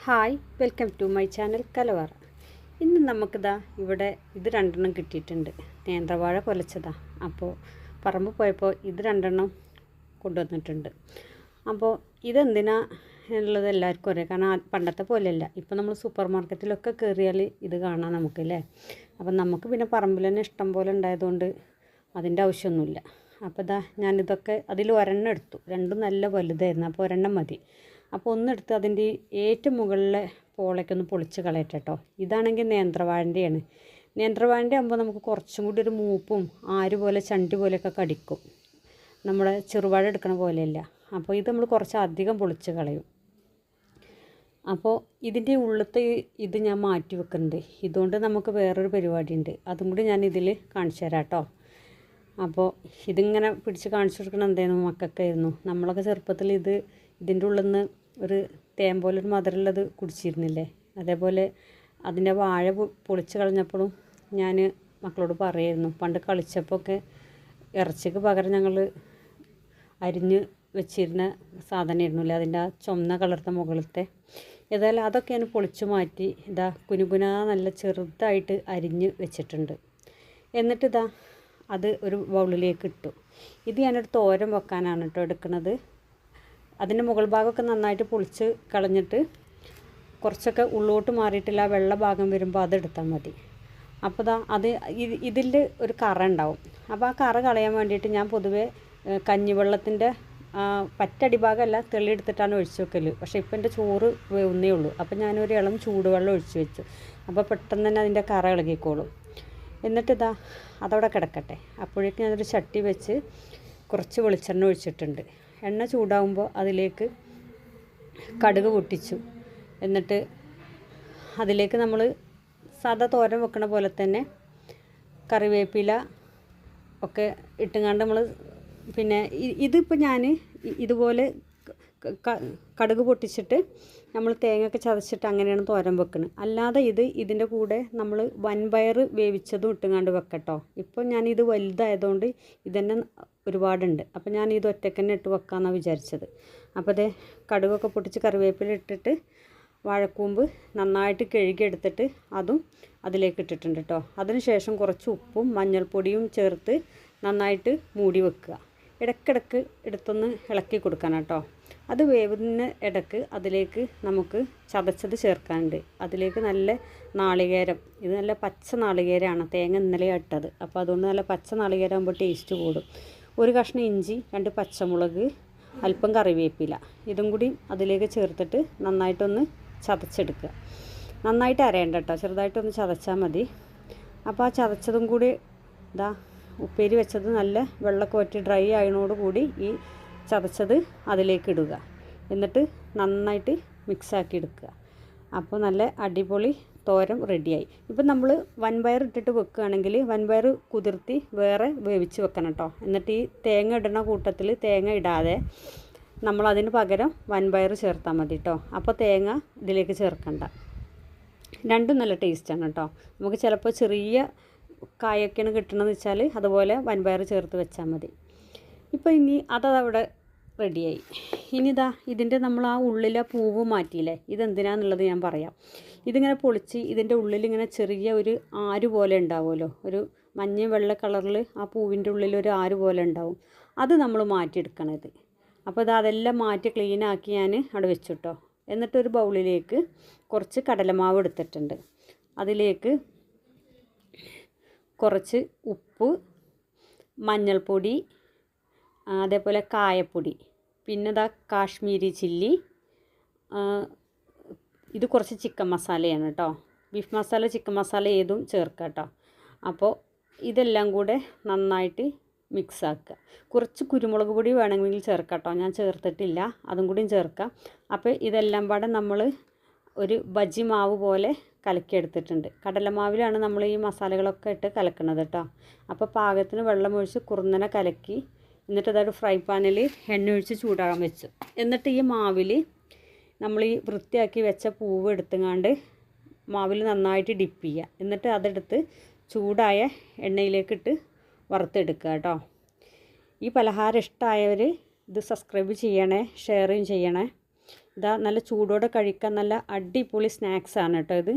Hi, welcome to my channel Kalavara. ഇന്ന് നമുക്കിതാ ഇത് രണ്ടെണ്ണം കിട്ടിയിട്ടുണ്ട്. നേന്ത്രവാഴ കൊലച്ചതാ. അപ്പോൾ പറമ്പ് പോയപ്പോൾ ഇത് രണ്ടെണ്ണം കൊണ്ടുവന്നിട്ടുണ്ട്. അപ്പോൾ ഇതെന്തിനാ ഉള്ളത് എല്ലാവർക്കും അറിയാം. കാരണം പണ്ടത്തെ പോലെയല്ല, ഇപ്പോൾ നമ്മൾ സൂപ്പർ മാർക്കറ്റിലൊക്കെ കയറിയാൽ ഇത് കാണാം നമുക്കല്ലേ. അപ്പം നമുക്ക് പിന്നെ പറമ്പിൽ തന്നെ ഇഷ്ടം പോലെ ഉണ്ടായതുകൊണ്ട് അതിൻ്റെ ആവശ്യമൊന്നുമില്ല. അപ്പോൾ ഞാനിതൊക്കെ അതിൽ ഒരെണ്ണം എടുത്തു. രണ്ടും നല്ല വലുതായിരുന്നു, അപ്പോൾ ഒരെണ്ണം മതി. അപ്പോൾ ഒന്നെടുത്ത് അതിൻ്റെ ഏറ്റവും മുകളിലെ പോളയ്ക്കൊന്ന് പൊളിച്ച് കളയട്ടെ കേട്ടോ. ഇതാണെങ്കിൽ നേന്ത്രവാഴൻ്റെയാണ്. നേന്ത്രവാഴൻ്റെ ആകുമ്പോൾ നമുക്ക് കുറച്ചും കൂടി ഒരു മൂപ്പും ആര് പോലെ ചണ്ടി പോലെയൊക്കെ കടിക്കും. നമ്മുടെ ചെറുവാഴ എടുക്കണ പോലെയല്ല. അപ്പോൾ ഇത് നമ്മൾ കുറച്ച് അധികം പൊളിച്ച് കളയും. അപ്പോൾ ഇതിൻ്റെ ഉള്ളത്തെ ഇത് ഞാൻ മാറ്റി വെക്കുന്നുണ്ട്. ഇതുകൊണ്ട് നമുക്ക് വേറൊരു പരിപാടിയുണ്ട്, അതും കൂടി ഞാൻ ഇതിൽ കാണിച്ചു തരാം കേട്ടോ. അപ്പോൾ ഇതിങ്ങനെ പിടിച്ച് കാണിച്ചു കൊടുക്കണം എന്തായിരുന്നു മക്കൾക്കായിരുന്നു. നമ്മളൊക്കെ ചെറുപ്പത്തിൽ ഇതിൻ്റെ ഉള്ളിൽ നിന്ന് ഒരു തേൻ പോലൊരു മധുരമുള്ളത് കുടിച്ചിരുന്നില്ലേ. അതേപോലെ അതിൻ്റെ വാഴ പൊളിച്ച് കളഞ്ഞപ്പോഴും ഞാൻ മക്കളോട് പറയായിരുന്നു, പണ്ട് കളിച്ചപ്പോൾ ഒക്കെ ഇറച്ചിക്ക് പകരം ഞങ്ങൾ അരിഞ്ഞ് വെച്ചിരുന്ന സാധനമായിരുന്നില്ല, അതിൻ്റെ ആ ചുവന്ന കളർത്ത മുകളിലത്തെ. ഏതായാലും അതൊക്കെ ഞാൻ പൊളിച്ചു മാറ്റി കുനുകുന നല്ല ചെറുതായിട്ട് അരിഞ്ഞ് വെച്ചിട്ടുണ്ട്. എന്നിട്ട് അത് ഒരു ബൗളിലേക്ക് ഇട്ടു. ഇത് ഞാനൊരു തോരൻ വെക്കാനാണ് കേട്ടോ എടുക്കുന്നത്. അതിൻ്റെ മുകൾ ഭാഗമൊക്കെ നന്നായിട്ട് പൊളിച്ച് കളഞ്ഞിട്ട് കുറച്ചൊക്കെ ഉള്ളോട്ട് മാറിയിട്ടില്ല വെള്ള ഭാഗം വരുമ്പോൾ അതെടുത്താൽ മതി. അപ്പോൾ ഇതിൽ ഒരു കറ ഉണ്ടാവും. അപ്പോൾ ആ കറ കളയാൻ വേണ്ടിയിട്ട് ഞാൻ പൊതുവേ കഞ്ഞിവെള്ളത്തിൻ്റെ പറ്റടി ഭാഗമല്ല തെളിയെടുത്തിട്ടാണ് ഒഴിച്ചു വെക്കൽ. പക്ഷേ ഇപ്പം എൻ്റെ ചോറ് വേവുന്നേ ഉള്ളൂ. അപ്പോൾ ഞാനൊരു ഇളം ചൂടുവെള്ളം ഒഴിച്ചു വെച്ചു. അപ്പോൾ പെട്ടെന്ന് തന്നെ അതിൻ്റെ കറ ഇളകിക്കോളും. എന്നിട്ട് അതവിടെ കിടക്കട്ടെ. അപ്പോഴേക്കും ഞാനൊരു ചട്ടി വെച്ച് കുറച്ച് വെളിച്ചെണ്ണ ഒഴിച്ചിട്ടുണ്ട്. എണ്ണ ചൂടാകുമ്പോൾ അതിലേക്ക് കടുക് പൊട്ടിച്ചു. എന്നിട്ട് അതിലേക്ക് നമ്മൾ സാധാ തോരൻ വെക്കണ പോലെ തന്നെ കറിവേപ്പില ഒക്കെ ഇട്ടുകൊണ്ട് നമ്മൾ പിന്നെ ഇതിപ്പോൾ ഞാൻ ഇതുപോലെ കടുക് പൊട്ടിച്ചിട്ട് നമ്മൾ തേങ്ങയൊക്കെ ചതച്ചിട്ട് അങ്ങനെയാണ് തോരൻ വെക്കുന്നത്. അല്ലാതെ ഇതിൻ്റെ കൂടെ നമ്മൾ വൻപയർ വേവിച്ചതും ഇട്ടുകൊണ്ട് വെക്കട്ടോ. ഇപ്പോൾ ഞാനിത് വലുതായതുകൊണ്ട് ഇതന്നെ ഒരുപാടുണ്ട്. അപ്പോൾ ഞാൻ ഇത് ഒറ്റയ്ക്ക് തന്നെ ഇട്ട് വെക്കാമെന്നാണ് വിചാരിച്ചത്. അപ്പോൾ കടുകൊക്കെ പൊട്ടിച്ച് കറിവേപ്പില ഇട്ടിട്ട് വാഴക്കൂമ്പ് നന്നായിട്ട് കഴുകിയെടുത്തിട്ട് അതും അതിലേക്ക് ഇട്ടിട്ടുണ്ട് കേട്ടോ. അതിന് ശേഷം കുറച്ച് ഉപ്പും മഞ്ഞൾപ്പൊടിയും ചേർത്ത് നന്നായിട്ട് മൂടി വെക്കുക. ഇടയ്ക്കിടയ്ക്ക് എടുത്തൊന്ന് ഇളക്കി കൊടുക്കണം കേട്ടോ. അത് വേവുന്ന ഇടയ്ക്ക് അതിലേക്ക് നമുക്ക് ചതച്ചത് ചേർക്കാനുണ്ട്. അതിലേക്ക് നല്ല നാളികേരം, ഇത് നല്ല പച്ച നാളികേരമാണ്, തേങ്ങ ഇന്നലെ ഇട്ടത്. അപ്പോൾ അതുകൊണ്ട് നല്ല പച്ച നാളികേരം ആകുമ്പോൾ ടേസ്റ്റ് കൂടും. ഒരു കഷ്ണം ഇഞ്ചി, 2 പച്ചമുളക്, അല്പം കറിവേപ്പില, ഇതും കൂടി അതിലേക്ക് ചേർത്തിട്ട് നന്നായിട്ടൊന്ന് ചതച്ചെടുക്കുക. നന്നായിട്ട് അരയണ്ട കേട്ടോ, ചെറുതായിട്ടൊന്ന് ചതച്ചാൽ മതി. അപ്പോൾ ആ ചതച്ചതും കൂടി ഉപ്പേരി വെച്ചത് നല്ല വെള്ളമൊക്കെ വറ്റി ഡ്രൈ ആയതിനോട് കൂടി ഈ ചതച്ചത് അതിലേക്ക് ഇടുക. എന്നിട്ട് നന്നായിട്ട് മിക്സാക്കി എടുക്കുക. അപ്പോൾ നല്ല അടിപൊളി തോരൻ റെഡിയായി. ഇപ്പം നമ്മൾ വൻപയർ ഇട്ടിട്ട് വെക്കുകയാണെങ്കിൽ വൻപയർ കുതിർത്തി വേറെ വേവിച്ച് വെക്കണം കേട്ടോ. എന്നിട്ട് ഈ തേങ്ങ ഇടുന്ന കൂട്ടത്തിൽ തേങ്ങ ഇടാതെ നമ്മളതിന് പകരം വൻപയർ ചേർത്താൽ മതി കേട്ടോ. അപ്പോൾ തേങ്ങ ഇതിലേക്ക് ചേർക്കണ്ട. രണ്ടും നല്ല ടേസ്റ്റാണ് കേട്ടോ. നമുക്ക് ചിലപ്പോൾ ചെറിയ കായൊക്കെയാണ് കിട്ടണമെന്ന് വെച്ചാൽ അതുപോലെ വൻപയർ ചേർത്ത് വെച്ചാൽ മതി. ഇപ്പോൾ ഇനി അതവിടെ റെഡിയായി. ഇനി ഇതിൻ്റെ നമ്മൾ ആ ഉള്ളിലെ പൂവ് മാറ്റിയില്ലേ, ഇതെന്തിനാന്നുള്ളത് ഞാൻ പറയാം. ഇതിങ്ങനെ പൊളിച്ച് ഇതിൻ്റെ ഉള്ളിലിങ്ങനെ ചെറിയ ഒരു ആര് പോലെ ഉണ്ടാവുമല്ലോ, ഒരു മഞ്ഞ വെള്ള കളറിൽ ആ പൂവിൻ്റെ ഉള്ളിൽ ഒരു ആര് പോലെ ഉണ്ടാവും. അത് നമ്മൾ മാറ്റിയെടുക്കണത്. അപ്പോൾ അതെല്ലാം മാറ്റി ക്ലീനാക്കി ഞാൻ അവിടെ വെച്ചിട്ടോ. എന്നിട്ടൊരു ബൗളിലേക്ക് കുറച്ച് കടലമാവ് എടുത്തിട്ടുണ്ട്. അതിലേക്ക് കുറച്ച് ഉപ്പ്, മഞ്ഞൾപ്പൊടി, അതേപോലെ കായപ്പൊടി, പിന്നെ കാശ്മീരി ചില്ലി, ഇത് കുറച്ച് ചിക്കൻ മസാലയാണ് കേട്ടോ. ബീഫ് മസാല, ചിക്കൻ മസാല ഏതും ചേർക്കാം കേട്ടോ. അപ്പോൾ ഇതെല്ലാം കൂടെ നന്നായിട്ട് മിക്സാക്കുക. കുറച്ച് കുരുമുളക് പൊടി വേണമെങ്കിൽ ചേർക്കാം കേട്ടോ, ഞാൻ ചേർത്തിട്ടില്ല, അതും കൂടിയും ചേർക്കാം. അപ്പോൾ ഇതെല്ലാം പാടെ നമ്മൾ ഒരു ബജി മാവ് പോലെ കലക്കിയെടുത്തിട്ടുണ്ട്. കടലമാവിലാണ് നമ്മൾ ഈ മസാലകളൊക്കെ ഇട്ട് കലക്കുന്നത് കേട്ടോ. അപ്പോൾ പാകത്തിന് വെള്ളമൊഴിച്ച് കുറുന്നനെ കലക്കി എന്നിട്ട് അതൊരു ഫ്രൈ പാനിൽ എണ്ണ ഒഴിച്ച് ചൂടാകാൻ വെച്ചു. എന്നിട്ട് ഈ മാവിൽ നമ്മൾ ഈ വൃത്തിയാക്കി വെച്ച പൂവ് എടുത്തുകൊണ്ട് മാവിൽ നന്നായിട്ട് ഡിപ്പ് ചെയ്യുക. എന്നിട്ട് അതെടുത്ത് ചൂടായ എണ്ണയിലേക്കിട്ട് വറുത്തെടുക്കുക കേട്ടോ. ഈ പലഹാരം ഇഷ്ടമായവർ ഇത് സബ്സ്ക്രൈബ് ചെയ്യണേ, ഷെയറും ചെയ്യണേ. ഇതാ നല്ല ചൂടോടെ കഴിക്കാൻ നല്ല അടിപൊളി സ്നാക്സാണ് കേട്ടോ ഇത്.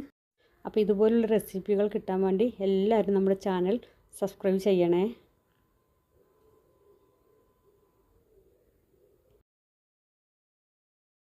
അപ്പോൾ ഇതുപോലുള്ള റെസിപ്പികൾ കിട്ടാൻ വേണ്ടി എല്ലാവരും നമ്മുടെ ചാനൽ സബ്സ്ക്രൈബ് ചെയ്യണേ.